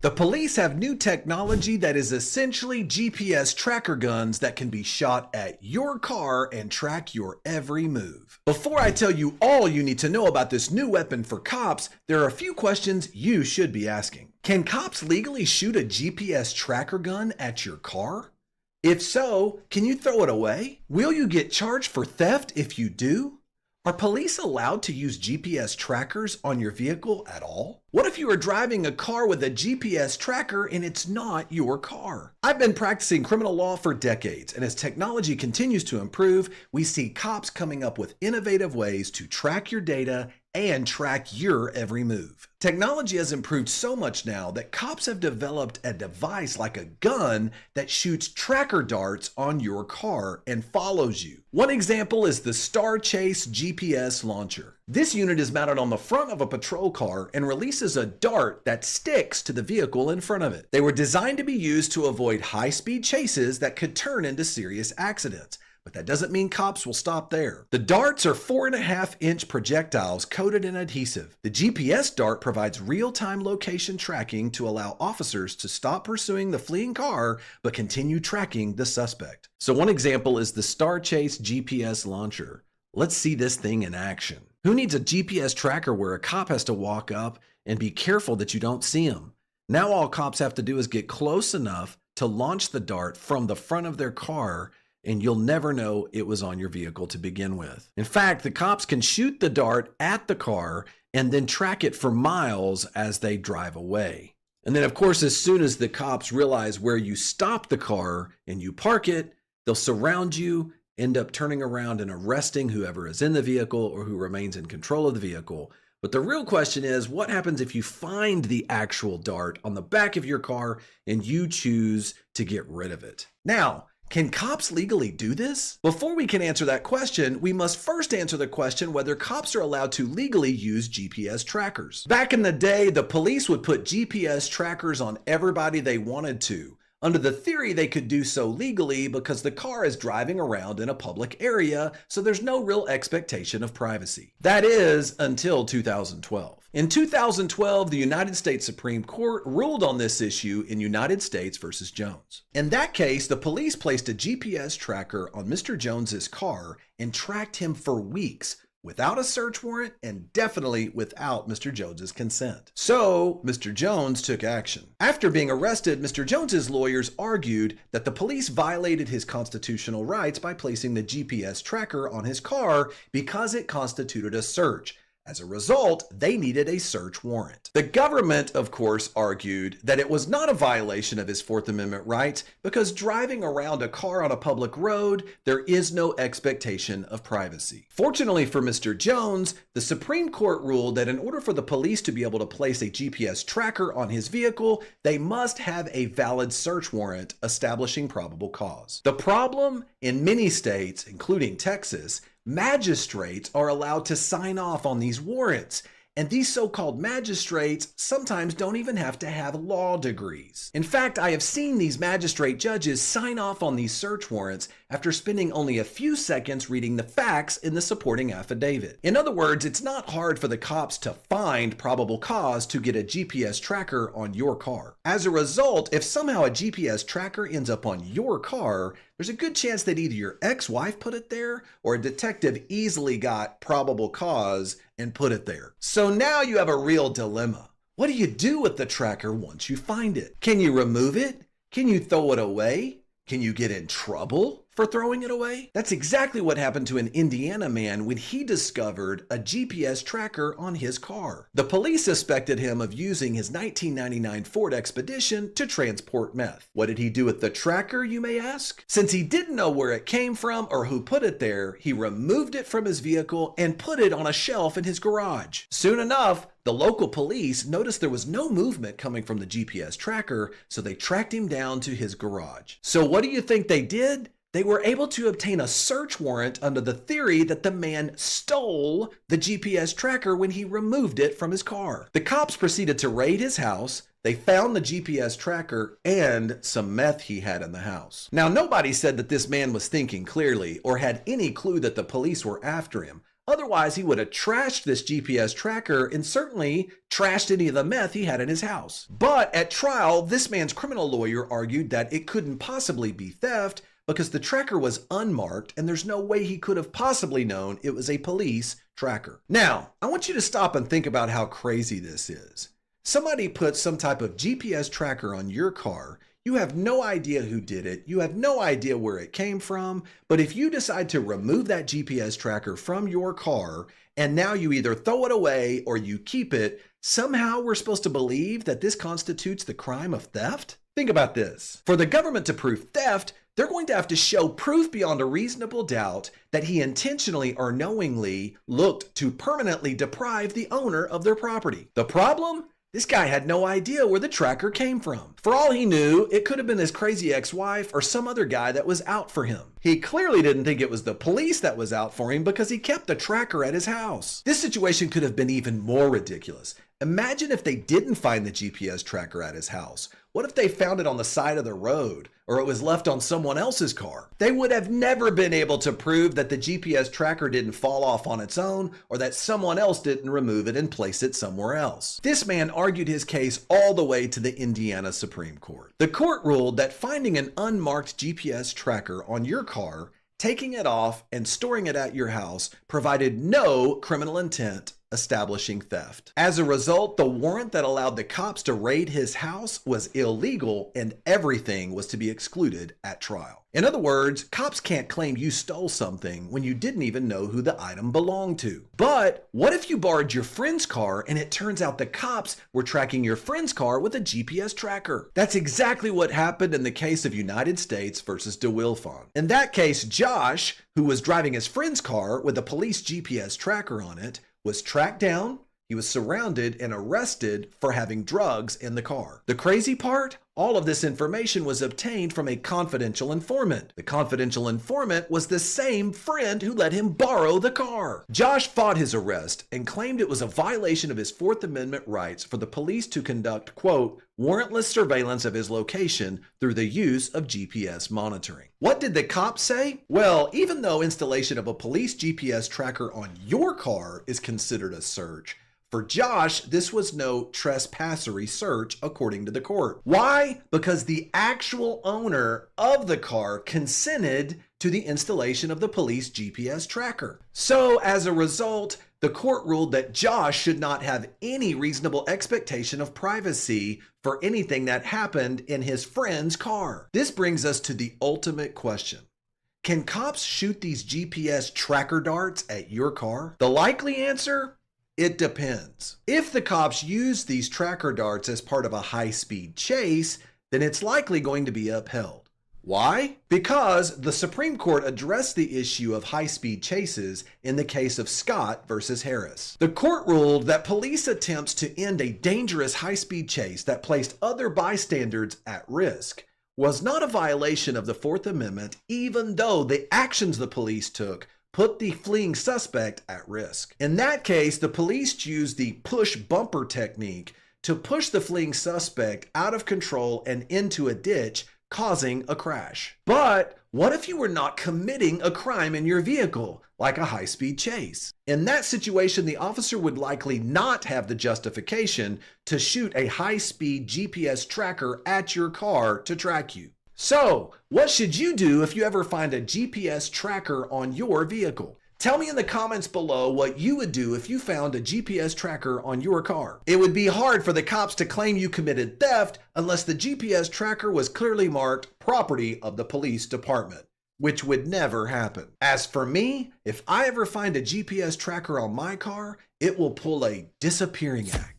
The police have new technology that is essentially GPS tracker guns that can be shot at your car and track your every move. Before I tell you all you need to know about this new weapon for cops, there are a few questions you should be asking. Can cops legally shoot a GPS tracker gun at your car? If so, can you throw it away? Will you get charged for theft if you do? Are police allowed to use GPS trackers on your vehicle at all? What if you are driving a car with a GPS tracker and it's not your car? I've been practicing criminal law for decades, and as technology continues to improve, we see cops coming up with innovative ways to track your data and track your every move. Technology has improved so much now that cops have developed a device like a gun that shoots tracker darts on your car and follows you. One example is the StarChase GPS launcher. This unit is mounted on the front of a patrol car and releases a dart that sticks to the vehicle in front of it. They were designed to be used to avoid high-speed chases that could turn into serious accidents. But that doesn't mean cops will stop there. The darts are 4.5-inch projectiles coated in adhesive. The GPS dart provides real-time location tracking to allow officers to stop pursuing the fleeing car but continue tracking the suspect. So one example is the StarChase GPS launcher. Let's see this thing in action. Who needs a GPS tracker where a cop has to walk up and be careful that you don't see him? Now all cops have to do is get close enough to launch the dart from the front of their car, and you'll never know it was on your vehicle to begin with. In fact, the cops can shoot the dart at the car and then track it for miles as they drive away. And then, of course, as soon as the cops realize where you stop the car and you park it, they'll surround you, end up turning around and arresting whoever is in the vehicle or who remains in control of the vehicle. But the real question is, what happens if you find the actual dart on the back of your car and you choose to get rid of it? Now, can cops legally do this? Before we can answer that question, we must first answer the question whether cops are allowed to legally use GPS trackers. Back in the day, the police would put GPS trackers on everybody they wanted to, under the theory they could do so legally because the car is driving around in a public area, so there's no real expectation of privacy. That is, until 2012. In 2012, the United States Supreme Court ruled on this issue in United States versus Jones. In that case, the police placed a GPS tracker on Mr. Jones's car and tracked him for weeks without a search warrant and definitely without Mr. Jones's consent. So, Mr. Jones took action. After being arrested, Mr. Jones's lawyers argued that the police violated his constitutional rights by placing the GPS tracker on his car because it constituted a search. As a result, they needed a search warrant. The government, of course, argued that it was not a violation of his Fourth Amendment rights because driving around a car on a public road, there is no expectation of privacy. Fortunately for Mr. Jones, the Supreme Court ruled that in order for the police to be able to place a GPS tracker on his vehicle, they must have a valid search warrant establishing probable cause. The problem in many states, including Texas, magistrates are allowed to sign off on these warrants, and these so-called magistrates sometimes don't even have to have law degrees. In fact, I have seen these magistrate judges sign off on these search warrants after spending only a few seconds reading the facts in the supporting affidavit. In other words, it's not hard for the cops to find probable cause to get a GPS tracker on your car. As a result, if somehow a GPS tracker ends up on your car, there's a good chance that either your ex-wife put it there or a detective easily got probable cause and put it there. So now you have a real dilemma. What do you do with the tracker once you find it? Can you remove it? Can you throw it away? Can you get in trouble for throwing it away? That's exactly what happened to an Indiana man when he discovered a GPS tracker on his car. The police suspected him of using his 1999 Ford Expedition to transport meth. What did he do with the tracker, you may ask? Since he didn't know where it came from or who put it there, he removed it from his vehicle and put it on a shelf in his garage. Soon enough, the local police noticed there was no movement coming from the GPS tracker, so they tracked him down to his garage. So what do you think they did? They were able to obtain a search warrant under the theory that the man stole the GPS tracker when he removed it from his car. The cops proceeded to raid his house. They found the GPS tracker and some meth he had in the house. Now, nobody said that this man was thinking clearly or had any clue that the police were after him. Otherwise, he would have trashed this GPS tracker and certainly trashed any of the meth he had in his house. But at trial, this man's criminal lawyer argued that it couldn't possibly be theft because the tracker was unmarked and there's no way he could have possibly known it was a police tracker. Now, I want you to stop and think about how crazy this is. Somebody put some type of GPS tracker on your car. You have no idea who did it. You have no idea where it came from. But if you decide to remove that GPS tracker from your car and now you either throw it away or you keep it, somehow we're supposed to believe that this constitutes the crime of theft? Think about this. For the government to prove theft, they're going to have to show proof beyond a reasonable doubt that he intentionally or knowingly looked to permanently deprive the owner of their property. The problem? This guy had no idea where the tracker came from. For all he knew, it could have been his crazy ex-wife or some other guy that was out for him. He clearly didn't think it was the police that was out for him because he kept the tracker at his house. This situation could have been even more ridiculous. Imagine if they didn't find the GPS tracker at his house. What if they found it on the side of the road or it was left on someone else's car? They would have never been able to prove that the GPS tracker didn't fall off on its own or that someone else didn't remove it and place it somewhere else. This man argued his case all the way to the Indiana Supreme Court. The court ruled that finding an unmarked GPS tracker on your car, taking it off, and storing it at your house provided no criminal intent establishing theft. As a result, the warrant that allowed the cops to raid his house was illegal and everything was to be excluded at trial. In other words, cops can't claim you stole something when you didn't even know who the item belonged to. But what if you borrowed your friend's car and it turns out the cops were tracking your friend's car with a GPS tracker? That's exactly what happened in the case of United States versus DeWilfon. In that case, Josh, who was driving his friend's car with a police GPS tracker on it, was tracked down, he was surrounded and arrested for having drugs in the car. The crazy part? All of this information was obtained from a confidential informant. The confidential informant was the same friend who let him borrow the car. Josh fought his arrest and claimed it was a violation of his Fourth Amendment rights for the police to conduct, quote, warrantless surveillance of his location through the use of GPS monitoring. What did the cops say? Well, even though installation of a police GPS tracker on your car is considered a search, for Josh, this was no trespassery search according to the court. Why? Because the actual owner of the car consented to the installation of the police GPS tracker. So as a result, the court ruled that Josh should not have any reasonable expectation of privacy for anything that happened in his friend's car. This brings us to the ultimate question. Can cops shoot these GPS tracker darts at your car? The likely answer? It depends. If the cops use these tracker darts as part of a high-speed chase, then it's likely going to be upheld. Why? Because the Supreme Court addressed the issue of high-speed chases in the case of Scott versus Harris. The court ruled that police attempts to end a dangerous high-speed chase that placed other bystanders at risk was not a violation of the Fourth Amendment, even though the actions the police took put the fleeing suspect at risk. In that case, the police used the push bumper technique to push the fleeing suspect out of control and into a ditch, causing a crash. But what if you were not committing a crime in your vehicle, like a high-speed chase? In that situation, the officer would likely not have the justification to shoot a high-speed GPS tracker at your car to track you. So, what should you do if you ever find a GPS tracker on your vehicle? Tell me in the comments below what you would do if you found a GPS tracker on your car. It would be hard for the cops to claim you committed theft unless the GPS tracker was clearly marked property of the police department, which would never happen. As for me, if I ever find a GPS tracker on my car, it will pull a disappearing act.